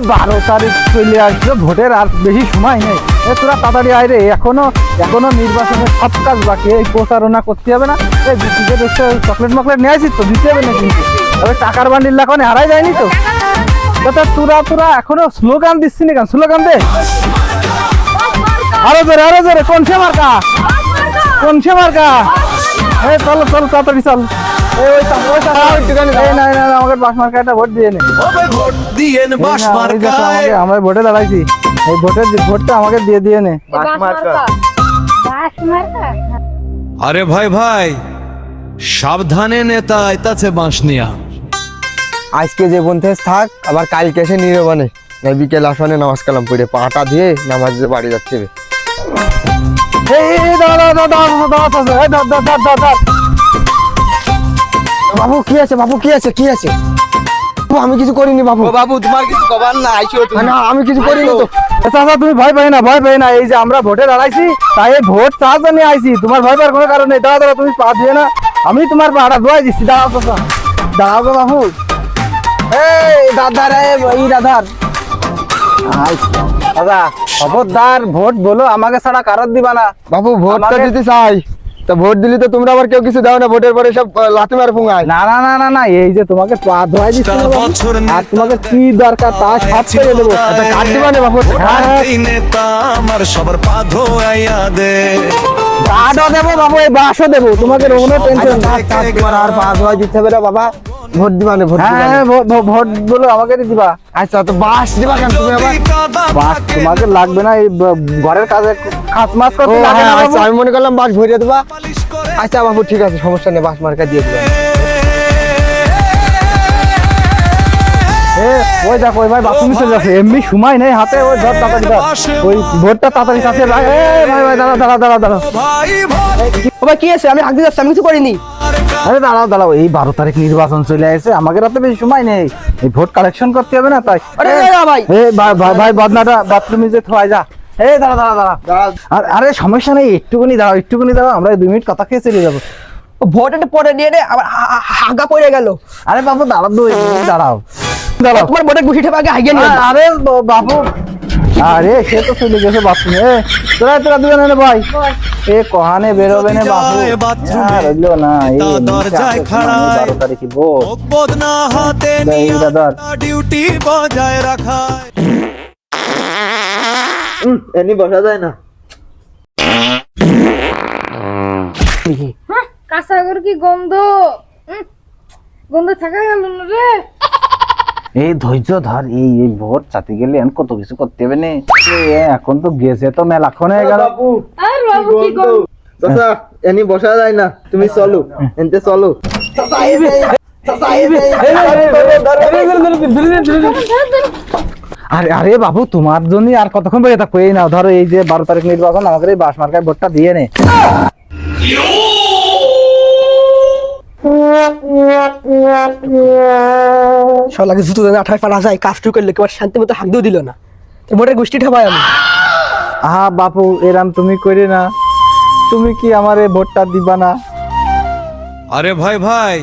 12 তারিখ চলে আসলো, ভোটের আর বেশি সময় নেই। তোরা তাড়াতাড়ি আয় রে, এখনো নির্বাচনের সব কাজ বাকি। এই প্রচারণা করতে হবে না? এই চকলেট মকলেট নিয়ে আসিস তো, দিতে হবে না কিন্তু। তবে টাকার বান্ডিল এখন হারাই যায়নি তো। তোরা এখনো স্লোগান দিচ্ছি না কেন? স্লোগান দে আরো জোরে। কোন সে মার্কা? চল তাড়াতাড়ি চল। আমাকে বাস মার্কাটা ভোট দিয়ে নে। আমরা ভোটে দাঁড়াইছি, এই ভোটটা আমাকে দিয়ে নে। আরে ভাই সাবধানে, নেতা আইতাছে বাঁশ নিয়া। আজকে যে বন্ধে থাক, আবার কালকে এসে নির্বাণে বিকেল আসনে নামাজ কালাম পড়ে পাটা দিয়ে নামাজ বাড়ি যাচ্ছে। বাবু কি আছে? আমি কিছু করিনি বাবু। বাবু তোমার কিছু কবার না, না আমি কিছু করিনি তো। চাচা তুমি ভয় পাই না। এই যে আমরা ভোটে দাঁড়াইছি, তাই ভোট চাচা নিয়ে আইছি। তোমার ভয় পাওয়ার কোনো কারণ নেই। দাঁড়া তুমি পা দিয়ে না, আমি তোমার পাটা দোয়াই দিচ্ছি। দাঁড়াও চাচা, দাঁড়াও গো বাবু। দাদা খবরদার, ভোট বলো আমাকে ছাড়া কারোর দিবা না। বাবু ভোটটা দিতে চাই, তা ভোট দিলি তো তোমরা আবার কেউ কিছু দাও না, ভোটের পরে সব লাথি মার ফুঙায়। না, এই যে তোমাকে পা ধোয়াই দিচ্ছি আর তোমাকে কি দরকার তা সব পেয়ে দেবো। কাট দিবা না বাবু? নেতা আমার সবার পা ধোয়াইয়া দে। কার্ডও দেবো বাবু, এই বাসও দেবো, তোমাকে কোনো টেনশন না। তোমার আর পা ধোয়া দিতে হবে না বাবা। ভোট দিবা না? ভোট বলো আমাকে দিবা। আচ্ছা তো বাস দিবা কেন তুমি আবার? বাস তোমাকে লাগবে না, এই ঘরের কাজে খাস মাছ করতে লাগে না বাবু। আমি মনে করলাম বাস ভরিয়ে দেবা। আচ্ছা বাবু ঠিক আছে, সমস্যা নেই, বাস মার্কা দিয়ে দিবা। ওই দেখো ওই ভাই বাথরুমে চলে যাচ্ছে, এমনি সময় নেই হাতে। ওই ধর তাড়াতাড়ি ধর, ওই ভোটটা তাড়াতাড়ি কাছে। ভাই দাঁড়া। ভাই কি আছে? আমি হাঁক দিয়ে যাচ্ছি, আমি কিছু করিনি। আরে দাঁড়াও, এই 12 তারিখ নির্বাচন চলে আসছে, আমাদের হাতে বেশি সময় নেই। এই ভোট কালেকশন করতে হবে না? তাই ভাই বদনাটা বাথরুমে যে থোয়া যা। দাঁড়া। আরে সমস্যা নেই, একটুখানি দাঁড়াও। আমরা 2 মিনিট কথা খেয়ে চলে যাবো। ভোটটা পরে নিয়ে রে, আবার হাগা পড়ে গেল। আরে বাবু দাঁড়াও। তোমার ভোটে গুছিয়ে আগে হাগিয়ে নিয়ে। আরে বাবু, আরে সে তো চলে গেছে বাথরুমে। তোরা দুজন এনে ভাই, এ কহানে বেরোবে না বাবু। আর হইলো না, এই দরজায় খাড়ায় 12 তারিখে ভোট। বদনা হাতে নিয়ে ডিউটি বজায় রাখা। এনি বসা যায় না। কাঁচাগর কি গন্ধ থাকা গেল না রে। এই ধৈর্য ধর, এই ভোট চাতে গেলে কত কিছু করতে হবে না। এখন তো গেছে তো মেলাক্ষণ হয়ে গেল। আর বাবু কি গন্ধ। চাচা এনি বসা যায় না, তুমি চলো এনতে চলো। আরে বাবু তোমার জন্য আর কতক্ষণ বসে থাকবো? এই নাও ধরো, এই যে 12 তারিখ নির্বাচন, আমাদের এই বাস মার্কায় ভোটটা দিয়ে নে। শালাকে জুতো দেন 28 পারা যায়, কাজটু করলে কেউ শান্তি মতো হাত দিও দিল না। তোর ভোটের গোষ্ঠী ঠাবাই আমি। বাপু এরাম তুমি করে না, তুমি কি আমার এই ভোটটা দিবা না? আরে ভাই